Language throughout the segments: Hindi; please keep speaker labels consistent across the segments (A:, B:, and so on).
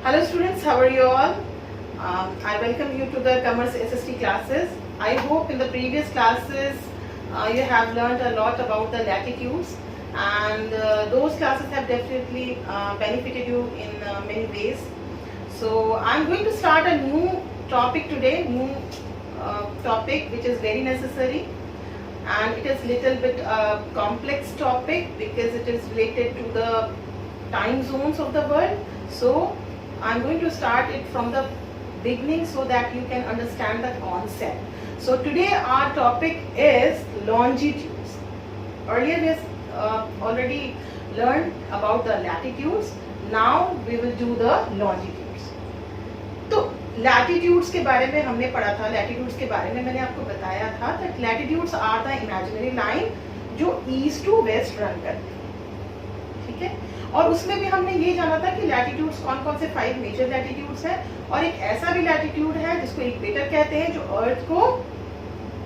A: Hello students, how are you all? I welcome you to the Commerce SST classes. I hope in the previous classes you have learned a lot about the latitudes, and those classes have definitely benefited you in many ways. So I'm going to start a new topic today, topic which is very necessary, and it is little bit complex topic because it is related to the time zones of the world. So I'm going to start it from the beginning so that you can understand the concept. So today our topic is longitudes. Earlier we already learned about the latitudes. Now we will do the longitudes. तो latitudes के बारे में हमने पढ़ा था. Latitudes के बारे में मैंने आपको बताया था that latitudes are the imaginary line जो east to west run करती है. ठीक है. और उसमें भी हमने ये जाना था कि लैटिट्यूड्स कौन कौन से 5 मेजर लैटिट्यूड्स हैं, और एक ऐसा भी लैटिट्यूड है जिसको इक्वेटर कहते हैं, जो अर्थ को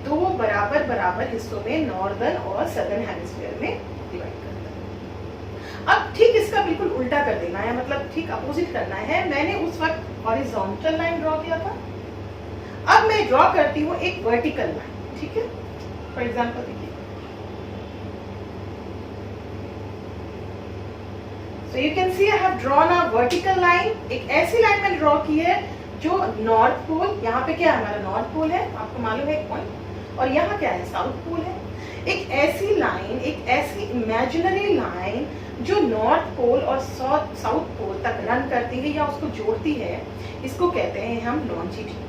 A: 2 बराबर हिस्सों में नॉर्दर्न और सदर्न हेमिस्फीयर में डिवाइड करता है. अब ठीक इसका बिल्कुल उल्टा कर देना है, मतलब ठीक अपोजिट करना है. मैंने उस वक्त हॉरिजॉन्टल लाइन ड्रॉ किया था, अब मैं ड्रॉ करती हूँ एक वर्टिकल लाइन. ठीक है. फॉर एग्जाम्पल देखिए, so you can see I have drawn a vertical line. एक ऐसी लाइन मैंने ड्रॉ की है जो नॉर्थ पोल, यहाँ पे क्या है हमारा नॉर्थ पोल है, आपको मालूम है एक पॉइंट, और यहाँ क्या है साउथ पोल है. एक ऐसी लाइन, एक ऐसी इमेजिनरी लाइन जो नॉर्थ पोल और साउथ पोल तक रन करती है या उसको जोड़ती है, इसको कहते हैं हम लॉन्जिट्यूड.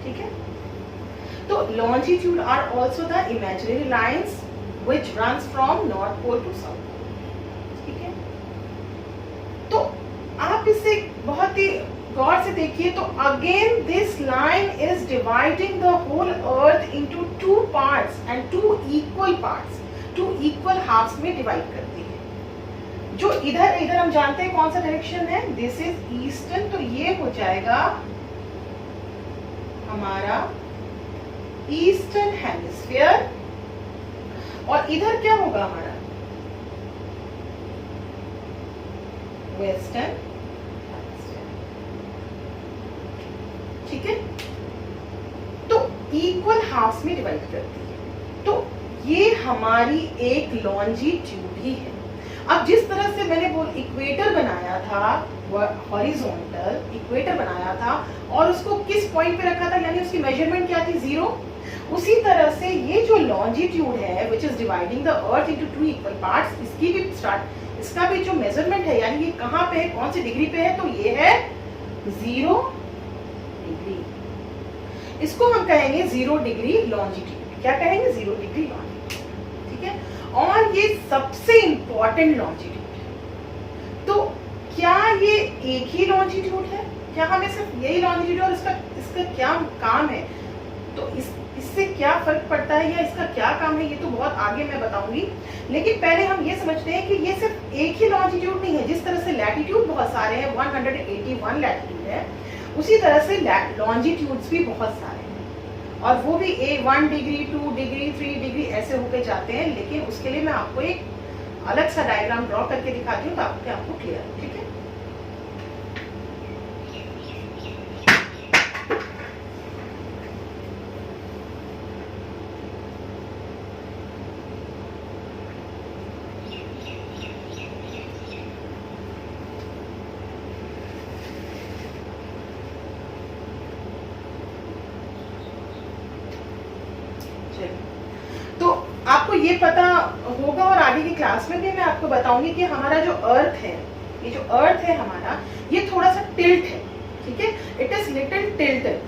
A: ठीक है. तो longitude are also the imaginary lines which runs from north pole to south. तो आप इसे बहुत ही गौर से देखिए. तो again this line is dividing the whole earth into 2 parts and 2 equal parts, 2 equal halves में डिवाइड करती है. जो इधर हम जानते हैं कौन सा डायरेक्शन है, दिस इज ईस्टर्न, तो ये हो जाएगा हमारा ईस्टर्न हेमिस्फीयर, और इधर क्या होगा हमारा वेस्टर्न. ठीक है. तो इक्वल हाफ्स में डिवाइड करती है. तो ये हमारी एक लॉन्जिट्यूड ही है. अब जिस तरह से मैंने इक्वेटर बनाया था, हॉरिजॉन्टल इक्वेटर बनाया था, और उसको किस पॉइंट पे रखा था, यानी उसकी मेजरमेंट क्या थी, 0. उसी तरह से ये जो लॉन्जिट्यूड है which is dividing the earth into 2 equal parts, इसका भी जो मेजरमेंट है, यानी ये कहाँ पे है, कौन सी डिग्री पे है, तो ये है 0 डिग्री. इसको हम कहेंगे 0 डिग्री लॉन्जिट्यूड. क्या कहेंगे, 0 डिग्री लॉन्जिट्यूड. ठीक है. और ये सबसे इंपॉर्टेंट लॉन्जिट्यूड है. तो क्या ये एक ही लॉन्जिट्यूड है, क्या हमें सिर्फ यही लॉन्जिट्यूड और इसका क्या काम है, तो इससे क्या फर्क पड़ता है या इसका क्या काम है, ये तो बहुत आगे मैं बताऊंगी. लेकिन पहले हम ये समझते हैं कि ये सिर्फ एक ही लॉन्जिट्यूड नहीं है. जिस तरह से लैटिट्यूड बहुत सारे हैं, 181 लैटिट्यूड है, उसी तरह से लॉन्जिट्यूड्स भी बहुत सारे हैं, और वो भी 1 डिग्री 2 डिग्री 3 डिग्री ऐसे होके जाते हैं. लेकिन उसके लिए मैं आपको एक अलग सा डायग्राम ड्रॉ करके दिखाती हूँ, तो आपको क्लियर है. ठीक है. तो आपको ये पता होगा, और आगे की क्लास में भी मैं आपको बताऊंगी कि हमारा जो अर्थ है, ये जो अर्थ है हमारा, ये थोड़ा सा टिल्ट है. ठीक है. इट इज लिटिल टिल्टेड,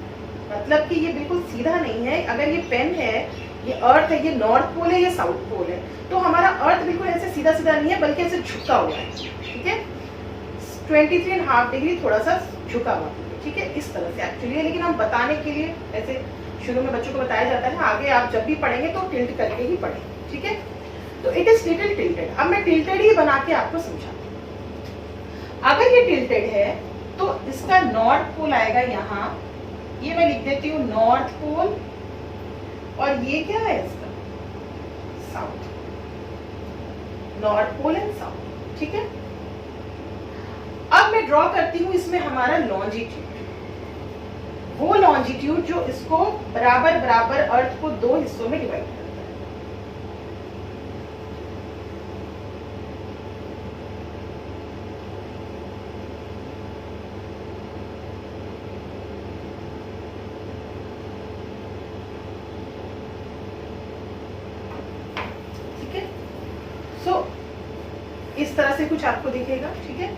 A: मतलब कि ये बिल्कुल सीधा नहीं है. अगर ये पेन है, ये अर्थ है, ये नॉर्थ पोल है, ये साउथ पोल है, तो हमारा अर्थ बिल्कुल ऐसे सीधा नहीं है, बल्कि ऐसे झुका हुआ है. ठीक है. 23.5 डिग्री थोड़ा सा झुका हुआ है. ठीक है. इस तरह से एक्चुअली, लेकिन हम बताने के लिए ऐसे शुरू में बच्चों को बताया जाता है, आगे आप जब भी पढ़ेंगे तो टिल्ट करके ही पढ़ेंगे. ठीक है. तो इट इज लिटिल टिल्टेड. अब मैं टिल्टेड ही बना के आपको समझाती हूँ. अगर ये टिल्टेड है तो इसका नॉर्थ पोल आएगा यहाँ, ये मैं लिख देती हूँ नॉर्थ पोल, और ये क्या है इसका south, north pole and south. ठीक है. अब मैं ड्रॉ करती हूँ इसमें हमारा लॉन्जिट्यूड, वो लॉन्जिट्यूड जो इसको बराबर बराबर अर्थ को दो हिस्सों में डिवाइड करता है। ठीक है, सो इस तरह से कुछ आपको दिखेगा। ठीक है,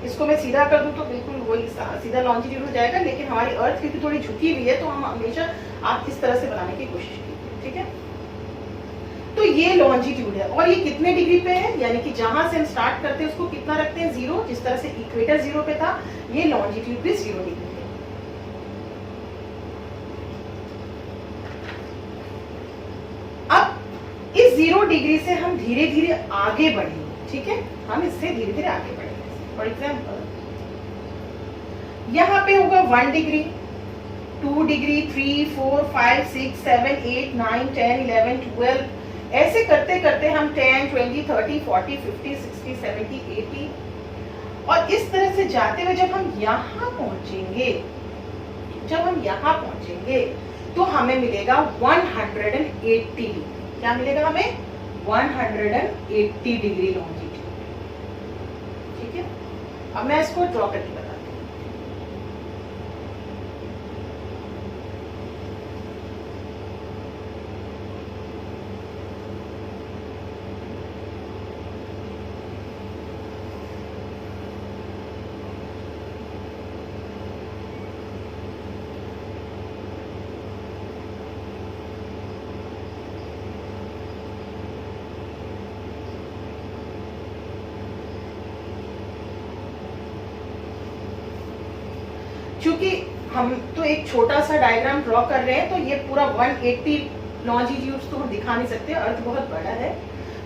A: इसको मैं सीधा कर दूं तो बिल्कुल वही सीधा लॉन्जिट्यूड हो जाएगा, लेकिन हमारी अर्थ क्योंकि थोड़ी झुकी हुई है तो हम हमेशा आप इस तरह से बनाने की कोशिश कीजिए। ठीक है, तो ये लॉन्जिट्यूड है और ये कितने डिग्री पे है, यानी कि जहां से हम स्टार्ट करते हैं उसको कितना रखते हैं, 0। जिस तरह से इक्वेटर 0 पे था, ये लॉन्जिट्यूड भी 0 डिग्री है। अब इस 0 डिग्री से हम धीरे धीरे आगे बढ़ेंगे। ठीक है, हम इससे धीरे धीरे आगे बढ़ेंगे। फॉर एग्जाम्पल यहां पे होगा 1 डिग्री, 2 डिग्री, 3, 4, 5, 6, 7, 8, 9, 10, 11, 12, ऐसे करते करते हम 10, 20, 30, 40, 50, 60, 70, 80 और इस तरह से जाते हुए जब हम यहां पहुंचेंगे तो हमें मिलेगा 180। क्या मिलेगा हमें? 180 डिग्री लॉन्जिट्यूड। ठीक है, अब मैं इसको ड्रॉ करके बताती हूँ। क्योंकि हम तो एक छोटा सा डायग्राम ड्रॉ कर रहे हैं तो ये पूरा 180 लॉन्जिट्यूड्स तो हम दिखा नहीं सकते, अर्थ बहुत बड़ा है।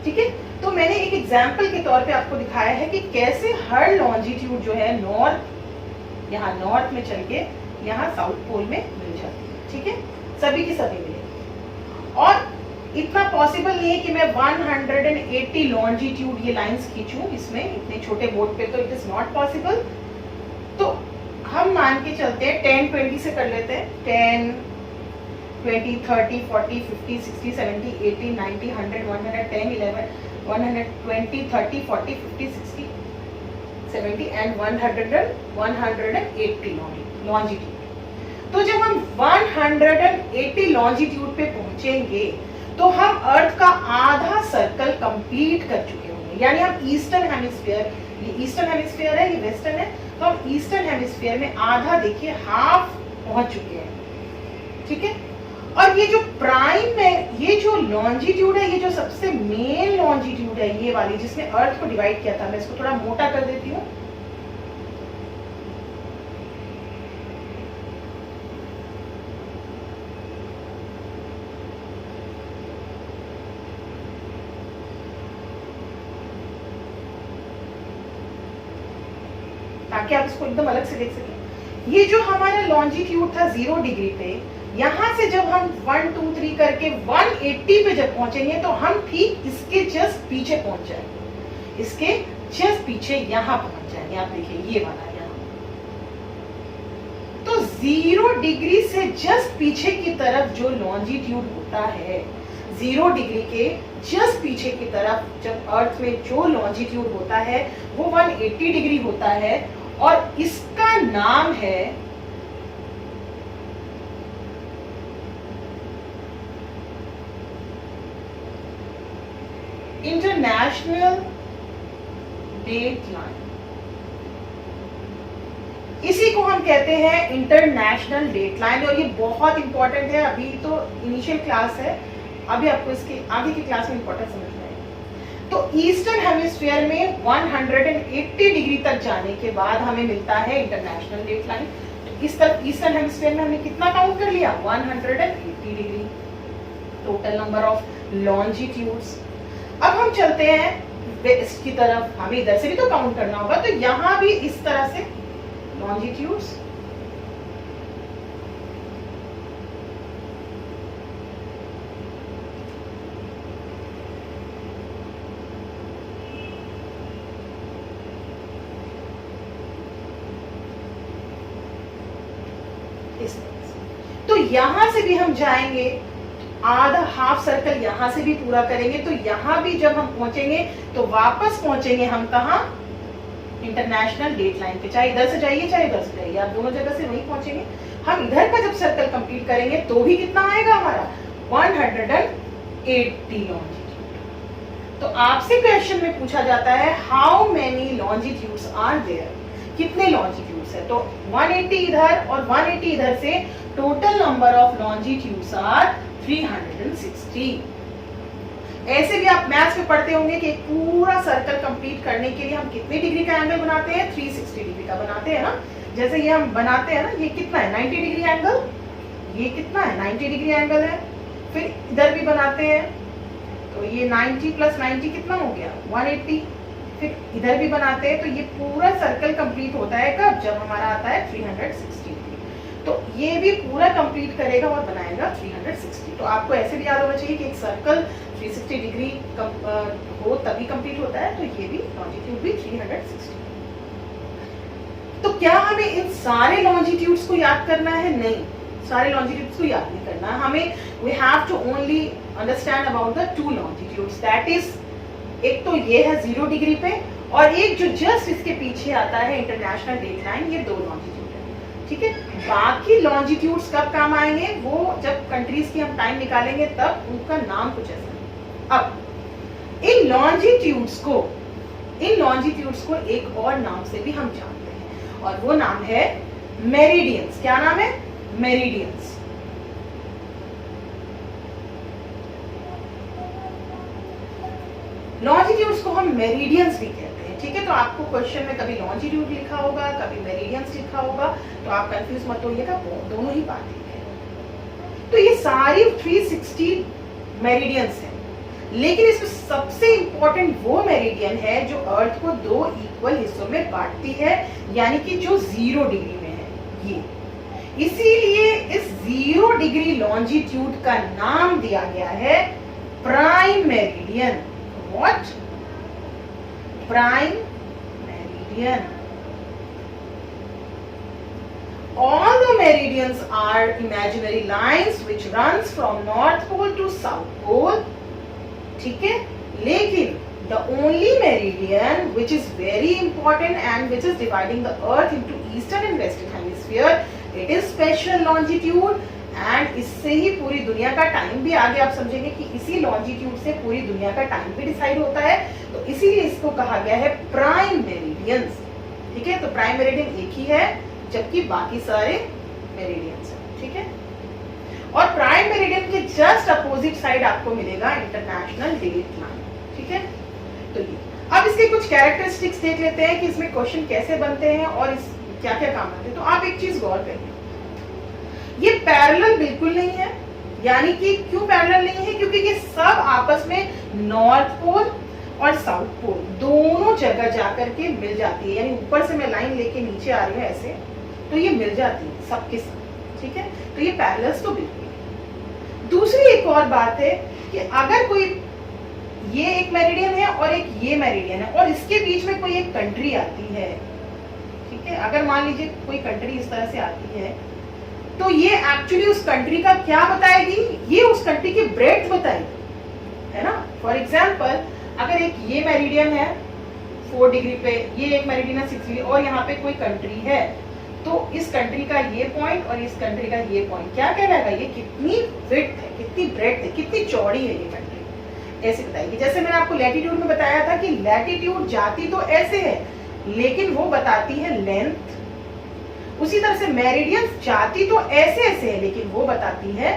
A: ठीक है, तो मैंने एक एग्जांपल के तौर पे आपको दिखाया है कि कैसे हर लॉन्जिट्यूड जो है नॉर्थ, यहाँ नॉर्थ में चल के यहाँ साउथ पोल में मिल जाती है। ठीक है, सभी की सभी मिलेगी और इतना पॉसिबल नहीं है कि मैं 180 लॉन्जिट्यूड ये लाइंस खींचूं इसमें, इतने छोटे बोर्ड पे तो इट इज नॉट पॉसिबल। तो हम मान के चलते हैं 10, 20 से कर लेते हैं। 10, 20, 30, 40, 50, 60, 70, 80, 90, 100, 110, 11, 120, 30, 40, 50, 60, 70 एंड 180 लॉन्जिट्यूड। तो जब हम 180 लॉन्जिट्यूड पे पहुंचेंगे तो हम अर्थ का आधा सर्कल कंप्लीट कर चुके होंगे, यानी हम ईस्टर्न हेमिस्फीयर, ये ईस्टर्न हेमिस्फीयर है, ये वेस्टर्न है, तो हम ईस्टर्न हेमिस्फीयर में आधा, देखिए हाफ पहुंच चुके हैं। ठीक है, और ये जो प्राइम में ये जो लॉन्जिट्यूड है, ये जो सबसे मेन लॉन्जिट्यूड है, ये वाली जिसमें अर्थ को डिवाइड किया था, मैं इसको थोड़ा मोटा कर देती हूँ। ताकि आप इसको एकदम अलग से देख सकें। ये जो हमारा लॉन्जिट्यूड था 0 डिग्री पे, यहां से जब हम 1, 2, 3 करके 180 पे जब पहुंचेंगे तो हम ठीक इसके जस्ट पीछे पहुंच जाएंगे, इसके जस्ट पीछे यहां पहुंच जाएंगे। आप देखिए ये वाला यहाँ, तो 0 डिग्री से जस्ट पीछे की तरफ जो लॉन्जिट्यूड होता है, 0 डिग्री के जस्ट पीछे की तरफ जब अर्थ में जो लॉन्जिट्यूड होता है वो 180 डिग्री होता है और इसका नाम है इंटरनेशनल डेट लाइन। इसी को हम कहते हैं इंटरनेशनल डेट लाइन और ये बहुत इंपॉर्टेंट है। अभी तो इनिशियल क्लास है, अभी आपको इसके आगे की क्लास में इंपॉर्टेंट समझना है। तो ईस्टर्न हेमिस्फीयर में 180 डिग्री तक जाने के बाद हमें मिलता है इंटरनेशनल डेट लाइन। तो इस तरफ ईस्टर्न हेमिस्फीयर में हमने कितना काउंट कर लिया? 180 degree total number of longitudes. अब हम चलते हैं वेस्ट की तरफ, हमें इधर से भी तो काउंट करना होगा, तो यहां भी इस तरह से लॉन्जिट्यूड्स इस तरह से। तो यहां से भी हम जाएंगे, आधा हाफ सर्कल यहां से भी पूरा करेंगे, तो यहां भी जब हम पहुंचेंगे तो वापस पहुंचेंगे हम कहां, इंटरनेशनल डेट लाइन पे। चाहे इधर से जाइए चाहे इधर से जाइए, आप दोनों जगह से वहीं पहुंचेंगे। हम इधर का जब सर्कल कंप्लीट करेंगे तो भी कितना आएगा हमारा 180 लॉन्जिट्यूड। तो आपसे क्वेश्चन में पूछा जाता है how many longitudes are there, कितने लॉन्जिट्यूड्स है। तो 180 इधर और 180 इधर से total number of longitudes are 360। ऐसे भी आप मैथ्स में पढ़ते होंगे कि पूरा सर्कल कंप्लीट करने के लिए हम कितने डिग्री का एंगल बनाते हैं, 360 डिग्री का बनाते हैं ना। जैसे ये हम बनाते हैं ना, ये कितना है 90 डिग्री एंगल, ये कितना है 90 डिग्री एंगल है। फिर इधर भी बनाते हैं तो ये 90 प्लस 90 कितना हो गया 180। फिर इधर भी बनाते हैं तो ये पूरा सर्कल कंप्लीट होता है कब, जब हमारा आता है 360 डिग्री। तो ये भी पूरा कंप्लीट करेगा और बनाएगा 360। तो आपको ऐसे भी याद होना चाहिए कि एक सर्कल 360 डिग्री हो तभी कंप्लीट होता है, तो ये भी लॉन्जिट्यूड भी 360। तो क्या हमें इन सारे लॉन्जिट्यूड्स को याद करना है? नहीं, सारे लॉन्जिट्यूड्स को याद नहीं करना है हमें। We have to only understand about the two longitudes, that is एक तो ये है 0 डिग्री पे और एक जो जस्ट इसके पीछे आता है इंटरनेशनल डेट लाइन, ये 2 लॉन्जिट्यूड है। ठीक है, बाकी लॉन्जिट्यूड्स कब काम आएंगे, वो जब कंट्रीज की हम टाइम निकालेंगे तब उनका नाम कुछ ऐसा है। अब इन लॉन्जिट्यूड्स को एक और नाम से भी हम जानते हैं और वो नाम है मेरिडियंस। क्या नाम है? मेरिडियंस। लॉन्जिट्यूड्स को हम मेरिडियंस भी कहते हैं। ठीक है, तो आपको क्वेश्चन में कभी लॉन्जिट्यूड लिखा होगा, कभी मेरिडियंस लिखा होगा, तो आप कंफ्यूज मत होइएगा, दोनों ही बातें हैं। तो ये सारी 360 मेरिडियंस हैं, लेकिन इसमें सबसे इंपॉर्टेंट वो मेरिडियन है जो अर्थ को 2 इक्वल हिस्सों में बांटती है, यानी कि जो 0 डिग्री में है ये। इसीलिए इस 0 डिग्री लॉन्जिट्यूड का नाम दिया गया है prime meridian. What? Prime meridian. All the meridians are imaginary lines which runs from North Pole to South Pole. ठीक है, लेकिन the only meridian which is very important and which is dividing the Earth into Eastern and Western hemisphere, it is special longitude. And इससे ही पूरी दुनिया का टाइम भी, आगे आप समझेंगे कि इसी लॉन्जिट्यूड से पूरी दुनिया का टाइम भी डिसाइड होता है, तो इसीलिए इसको कहा गया है प्राइम मेरिडियंस। ठीक है, तो प्राइम मेरिडियन एक ही है जबकि बाकी सारे मेरिडियंस हैं। ठीक है, और प्राइम मेरिडियन के जस्ट अपोजिट साइड आपको मिलेगा इंटरनेशनल डेट लाइन। ठीक है, तो ये अब इसके कुछ कैरेक्टरिस्टिक्स देख लेते हैं कि इसमें क्वेश्चन कैसे बनते हैं और इस क्या क्या काम आते हैं। तो आप एक चीज गौर करिए, ये पैरेलल बिल्कुल नहीं है। यानी कि क्यों पैरेलल नहीं है? क्योंकि ये सब आपस में नॉर्थ पोल और साउथ पोल दोनों जगह जाकर के मिल जाती है। यानी ऊपर से मैं लाइन लेके नीचे आ रही हूँ ऐसे, तो ये मिल जाती है सबके सब। ठीक है, तो ये पैरेलल्स तो बिल्कुल नहीं। दूसरी एक और बात है कि अगर कोई ये एक मेरिडियन है और एक ये मेरिडियन है और इसके बीच में कोई एक कंट्री आती है, ठीक है, अगर मान लीजिए कोई कंट्री इस तरह से आती है, तो ये एक्चुअली उस कंट्री का क्या बताएगी? ये उस कंट्री की ब्रेड्थ बताएगी, है ना। फॉर एग्जाम्पल, अगर एक ये मेरिडियन है 4 डिग्री पे, ये एक मेरिडियन है 6 डिग्री और यहाँ पे कोई कंट्री है, तो इस कंट्री का ये पॉइंट और इस कंट्री का ये पॉइंट क्या कहलाएगा? ये कितनी विड्थ है, कितनी ब्रेड्थ है, कितनी चौड़ी है ये कंट्री, ऐसे बताएगी। जैसे मैंने आपको लैटिट्यूड में बताया था कि लैटिट्यूड जाती तो ऐसे है लेकिन वो बताती है लेंथ, उसी तरह से मेरिडियन जाती तो ऐसे ऐसे है लेकिन वो बताती है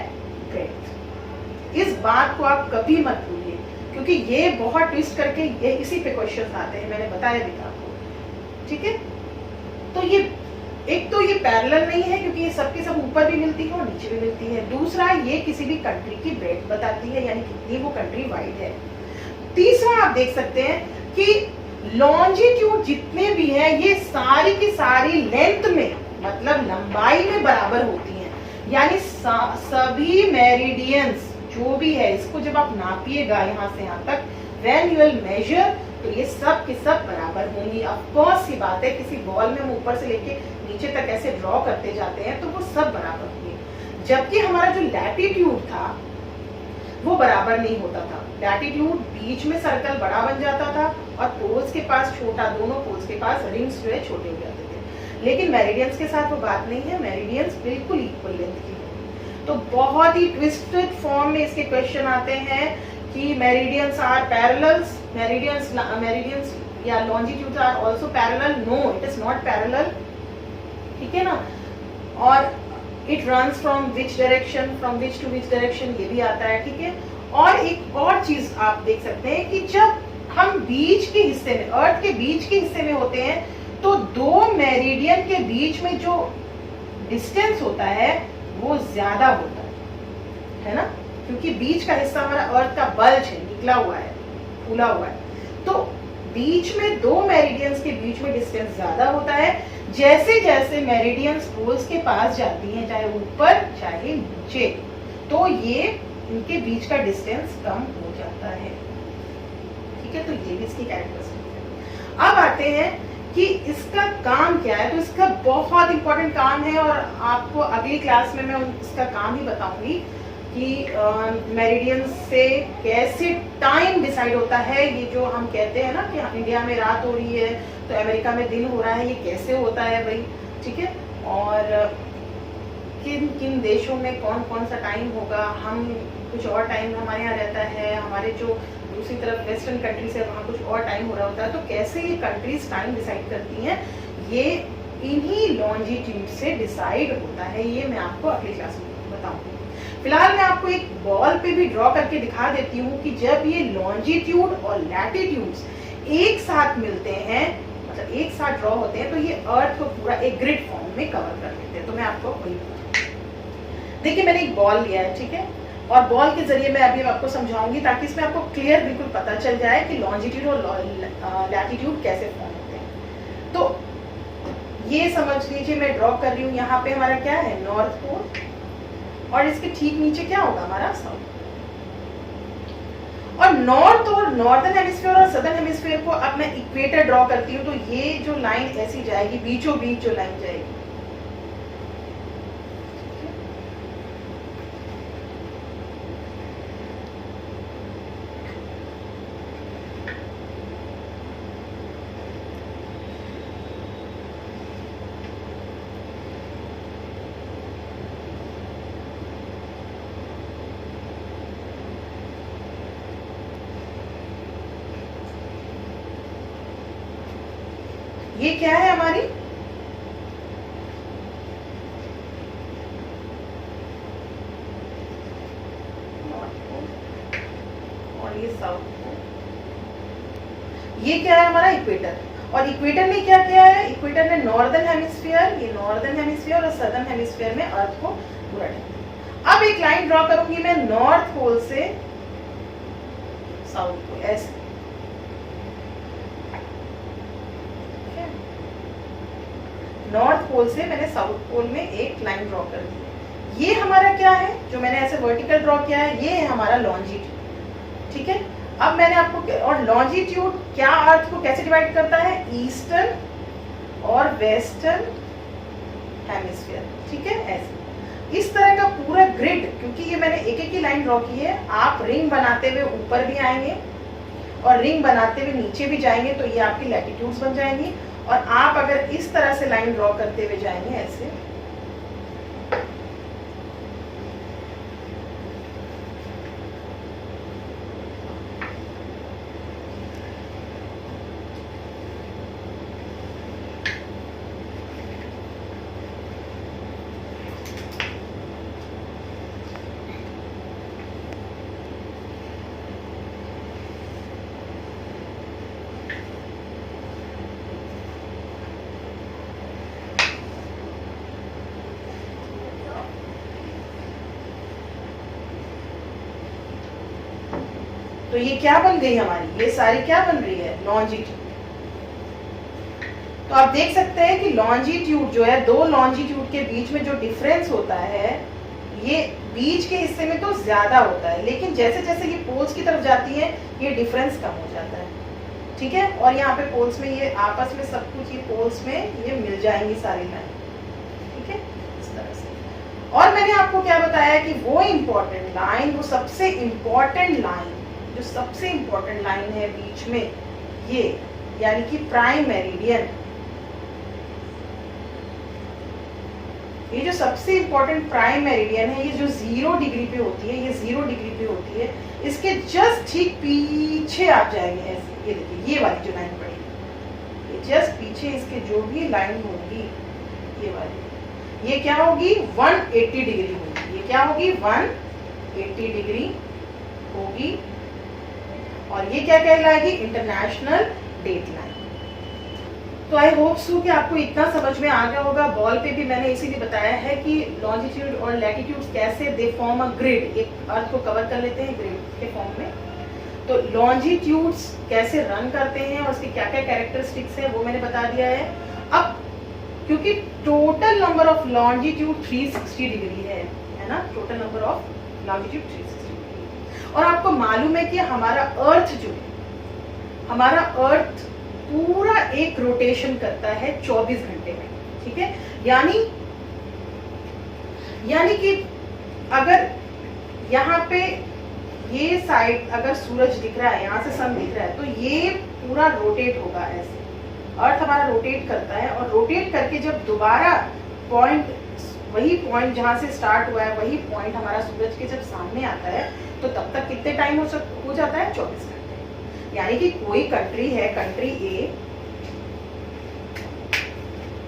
A: ब्रेड्थ। इस बात को आप कभी मत भूलिए क्योंकि ये बहुत ट्विस्ट करके ये इसी पे क्वेश्चंस आते हैं, मैंने बताया भी था आपको। ठीक है, तो ये एक तो ये पैरेलल नहीं है क्योंकि ये सबके सब ऊपर भी मिलती है और नीचे भी मिलती है। दूसरा, ये किसी भी कंट्री की ब्रेड्थ बताती है, यानी कितनी वो कंट्री वाइड है। तीसरा, आप देख सकते हैं कि लॉन्जिट्यूड जितने भी हैं ये सारी की सारी लेंथ में, मतलब लंबाई में बराबर होती हैं। यानी सभी मेरिडियंस जो भी है, इसको जब आप नापिएगा यहाँ से यहाँ तक, व्हेन यू विल मेजर तो ये सब की सब बराबर होंगी। ऑफ कोर्स सी बात है, किसी बॉल में हम ऊपर से लेके नीचे तक ऐसे ड्रॉ करते जाते हैं तो वो सब बराबर होंगे। जबकि हमारा जो लैटिट्यूड था वो बराबर नहीं होता था। लैटिट्यूड बीच में सर्कल बड़ा बन जाता था और पोल्स के पास छोटा, दोनों पोल्स के पास रिंग्स जो है छोटे हो जाते थे। लेकिन मेरिडियंस के साथ वो बात नहीं है, मेरिडियंस बिल्कुल इक्वल लेंथ की होगी। तो बहुत ही ट्विस्टेड फॉर्म में इसके क्वेश्चन आते हैं कि मेरिडियंस आर पैरेलल्स, मेरिडियंस या longitude are also parallel. No, it is not parallel, ठीक है ना। और it runs from which direction, from which to which direction, ये भी आता है, ठीक है। और एक और चीज आप देख सकते हैं कि जब हम बीच के हिस्से में, अर्थ के बीच के हिस्से में होते हैं तो दो मेरिडियन के बीच में जो डिस्टेंस होता है वो ज्यादा होता है ना, क्योंकि बीच का हिस्सा हमारा अर्थ का बल्ज है, निकला हुआ है, फूला हुआ है। तो बीच में दो मेरिडियंस के बीच में डिस्टेंस ज्यादा होता है। जैसे जैसे मेरिडियंस पोल्स के पास जाती हैं, चाहे ऊपर चाहे नीचे, तो ये इनके बीच का डिस्टेंस कम हो जाता है, ठीक है। तो ये भी इसकी कैरेक्टरिस्टिक है। अब आते हैं कि इसका काम क्या है। तो इसका बहुत इंपॉर्टेंट काम है और आपको अगली क्लास में मैं इसका काम ही बताऊंगी कि मेरिडियंस से कैसे टाइम डिसाइड होता है। ये जो हम कहते हैं ना कि इंडिया में रात हो रही है तो अमेरिका में दिन हो रहा है, ये कैसे होता है भाई, ठीक है। और किन किन देशों में कौन कौन सा टाइम होगा, हम कुछ और टाइम हमारे यहाँ रहता है, हमारे जो दूसरी तरफ वेस्टर्न कंट्रीज है वहाँ कुछ और टाइम हो रहा होता है। तो कैसे ये कंट्रीज टाइम डिसाइड करती हैं, ये इन्हीं लॉन्जिट्यूड से डिसाइड होता है। ये मैं आपको अगली क्लास में बताऊंगी। फिलहाल मैं आपको एक बॉल पे भी ड्रॉ करके दिखा देती हूँ कि जब ये लॉन्जिट्यूड और लैटिट्यूड्स एक साथ मिलते हैं, मतलब एक साथ ड्रॉ होते हैं, तो ये अर्थ को पूरा एक ग्रिड फॉर्म में कवर कर लेते हैं। तो मैं आपको वही देखिए, मैंने एक बॉल लिया है, ठीक है, और बॉल के जरिए मैं अभी आपको समझाऊंगी ताकि इसमें आपको क्लियर बिल्कुल पता चल जाए कि लॉन्जिट्यूड और लैटिट्यूड कैसे फॉर्म होते हैं। तो ये समझ लीजिए मैं ड्रॉ कर रही हूँ, यहाँ पे हमारा क्या है, नॉर्थ पोल, और इसके ठीक नीचे क्या होगा, हमारा साउथ। और नॉर्थ और नॉर्दर्न हेमिस्फीयर और सदर्न हेमिस्फीयर को अब मैं इक्वेटर ड्रॉ करती हूँ, तो ये जो लाइन ऐसी जाएगी, बीचों बीच जो लाइन जाएगी, ये क्या है हमारी, नॉर्थ पोल, और ये साउथ पोल। ये क्या है हमारा, इक्वेटर। और इक्वेटर ने क्या किया है, इक्वेटर ने नॉर्दर्न हेमिस्फीयर, ये नॉर्दर्न हेमिस्फीयर और सदर्न हेमिस्फीयर में अर्थ को पूरा ढका। अब एक लाइन ड्रॉ करूंगी मैं नॉर्थ पोल से साउथ पोल, ऐसे, नॉर्थ पोल से मैंने साउथ पोल में एक लाइन ड्रॉ कर दी। ये हमारा क्या है, जो मैंने ऐसे वर्टिकल ड्रॉ किया है, ये है हमारा लॉन्जिट्यूड, ठीक है। अब मैंने आपको, और लॉन्जिट्यूड क्या अर्थ को कैसे डिवाइड करता है, ईस्टर्न और वेस्टर्न हेमिस्फीयर, ठीक है, ऐसे। इस तरह का पूरा ग्रिड, क्योंकि ये मैंने एक एक की लाइन ड्रॉ की है, आप रिंग बनाते हुए ऊपर भी आएंगे और रिंग बनाते हुए नीचे भी जाएंगे, तो ये आपकी लैटिट्यूड्स बन जाएंगी। और आप अगर इस तरह से लाइन ड्रॉ करते हुए जाएंगे ऐसे, तो ये क्या बन गई हमारी, ये सारी क्या बन रही है, लॉन्जिट्यूड। तो आप देख सकते हैं कि लॉन्जिट्यूड जो है, दो लॉन्जिट्यूड के बीच में जो डिफरेंस होता है, ये बीच के हिस्से में तो ज्यादा होता है, लेकिन जैसे जैसे ये पोल्स की तरफ जाती है ये डिफरेंस कम हो जाता है, ठीक है। और यहाँ पे पोल्स में ये आपस में सब कुछ ये पोल्स में ये मिल जाएंगी सारी लाइन, ठीक है, इस तरह से। और मैंने आपको क्या बताया कि वो इम्पोर्टेंट लाइन, वो सबसे इम्पोर्टेंट लाइन, जो सबसे इम्पोर्टेंट लाइन है बीच में ये, यानी कि प्राइम मेरिडियन, ये जो सबसे इम्पोर्टेंट प्राइम मेरिडियन है, ये जो 0 डिग्री पे होती है, ये 0 डिग्री पे होती है, इसके जस्ट ठीक पीछे आप जाएंगे ऐसे, ये देखिए ये वाली जो लाइन पड़ेगी, ये जस्ट पीछे इसके जो भी लाइन होगी ये वाली, ये क्या होगी 180 डिग्री होगी, ये क्या होगी 180 डिग्री होगी, और ये क्या कहलाएगी इंटरनेशनल डेट लाइन। तो आई होप सो कि आपको इतना समझ में आ गया होगा। बॉल पे भी मैंने इसीलिए बताया है कि लॉन्जिट्यूड और लैटिट्यूड कैसे दे फॉर्म अ ग्रिड, एक अर्थ को कवर कर लेते हैं ग्रिड के फॉर्म में। तो लॉन्जिट्यूड्स कैसे रन करते हैं और उसके क्या क्या कैरेक्टरिस्टिक्स है वो मैंने बता दिया है। अब क्योंकि total number of longitude 360 degree है ना, total number of longitude 360 degree, और आपको मालूम है कि हमारा अर्थ जो है, हमारा अर्थ पूरा एक रोटेशन करता है 24 घंटे में, ठीक है। यानी कि अगर यहाँ पे ये साइड अगर सूरज दिख रहा है, यहाँ से सन दिख रहा है, तो ये पूरा रोटेट होगा ऐसे, अर्थ हमारा रोटेट करता है, और रोटेट करके जब दोबारा पॉइंट, वही पॉइंट जहां से स्टार्ट हुआ है वही पॉइंट हमारा सूरज के जब सामने आता है, तो तब तक कितने टाइम हो जाता है 24 घंटे। यानी कि कोई कंट्री है, country A,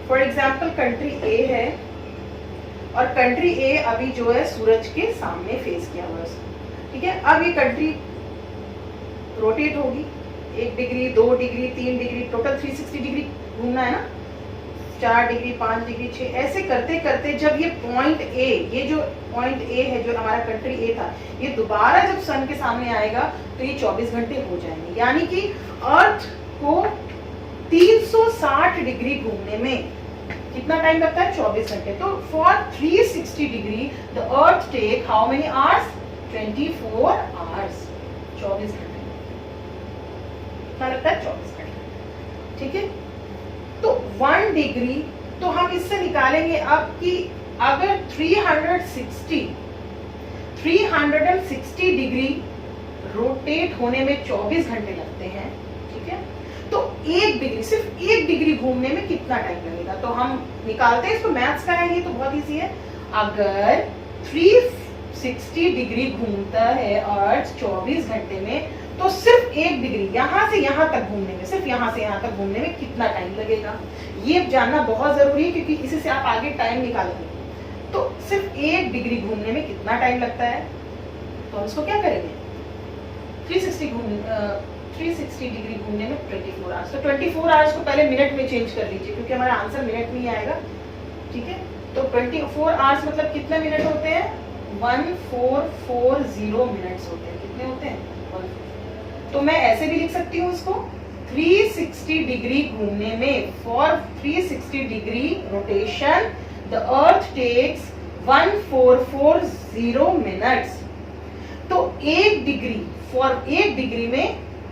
A: for example country A है, और कंट्री ए अभी जो है सूरज के सामने फेस किया हुआ है, ठीक है। अब ये कंट्री रोटेट होगी 1 degree 2 degree 3 degree, total 360 degree घूमना है ना, 4 डिग्री 5 डिग्री 6, ऐसे करते करते जब ये पॉइंट ए, ये जो पॉइंट ए है जो हमारा कंट्री ए था, ये दोबारा जब सन के सामने आएगा तो ये 24 घंटे हो जाएंगे। यानी कि अर्थ को 360 डिग्री घूमने में कितना टाइम लगता है 24 घंटे। तो for 360 degree the earth take how many hours 24 hours, 24 घंटे, कितना लगता है 24 घंटे, ठीक है। तो 1 डिग्री, तो हम इससे निकालेंगे अब कि अगर 360 डिग्री रोटेट होने में 24 घंटे लगते हैं, ठीक है, तो 1 डिग्री, सिर्फ 1 डिग्री घूमने में कितना टाइम लगेगा। तो हम निकालते हैं इसको, मैथ्स का है ये तो बहुत इजी है। अगर 360 डिग्री घूमता है अर्थ 24 घंटे में, तो सिर्फ 1 डिग्री यहाँ से यहाँ तक घूमने में, सिर्फ यहाँ से यहाँ तक घूमने में कितना टाइम लगेगा, ये जानना बहुत जरूरी है, क्योंकि इसी से आप आगे टाइम निकालेंगे। तो सिर्फ 1 डिग्री घूमने में कितना टाइम लगता है, तो हम इसको क्या करेंगे, 360 डिग्री घूमने में 24 आवर्स। तो 24 आवर्स को पहले मिनट में चेंज कर लीजिए, क्योंकि हमारा आंसर मिनट में ही आएगा, ठीक है। तो 24 आवर्स मतलब कितने मिनट होते हैं, 1440 मिनट्स होते हैं। कितने होते हैं, 1440। तो मैं ऐसे भी लिख सकती हूँ इसको, 360 डिग्री घूमने में, for 360 degree rotation the earth takes 1440 minutes. तो 1 डिग्री, फॉर 1 डिग्री में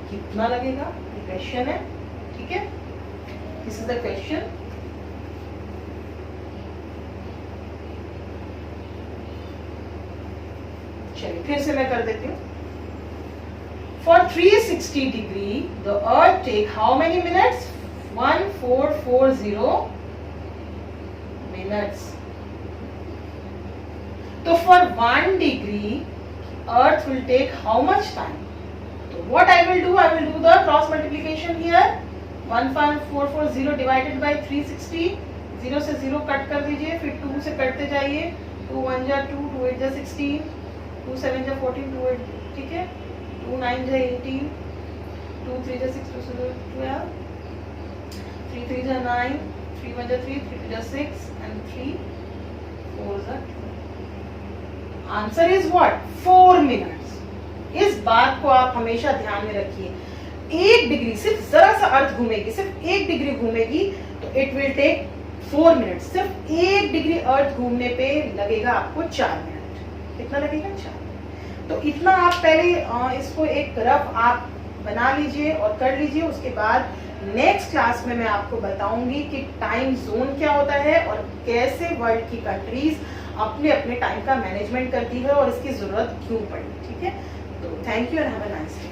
A: कितना लगेगा, ये क्वेश्चन है, ठीक है, दिस इज द क्वेश्चन। चलिए फिर से मैं कर देती हूँ। For 360 degree the earth take how many minutes, 1440 minutes. तो for 1 degree earth will take how much time. तो what I will do the cross multiplication here, 1440 divided by 360, 0 से 0 कट कर दीजिए, फिर 2 से कटते जाइए, 2 1 जा 2, 2 8 जा 16, 2 7 जा 14, 2 8, ठीक है, 2 9 जा 18, 2 3 जा 6, 2 7 12, 3 3 जा 9, 3 1 जा 3, 3 2 जा 6 and 3 4 जा 2। Answer is what, 4 minutes. इस बात को आप हमेशा ध्यान में रखिए। 1 डिग्री, सिर्फ जरा सा अर्थ घूमेगी, सिर्फ 1 डिग्री घूमेगी, तो इट विल टेक 4 मिनट। सिर्फ 1 डिग्री अर्थ घूमने पे लगेगा आपको 4 मिनट। कितना लगेगा, 4 मिनट। तो इतना आप पहले इसको एक रफ आप बना लीजिए और कर लीजिए। उसके बाद नेक्स्ट क्लास में मैं आपको बताऊंगी कि टाइम जोन क्या होता है और कैसे वर्ल्ड की कंट्रीज अपने अपने टाइम का मैनेजमेंट करती है और इसकी जरूरत क्यों पड़ी। ठीक है, तो thank you and have a nice day.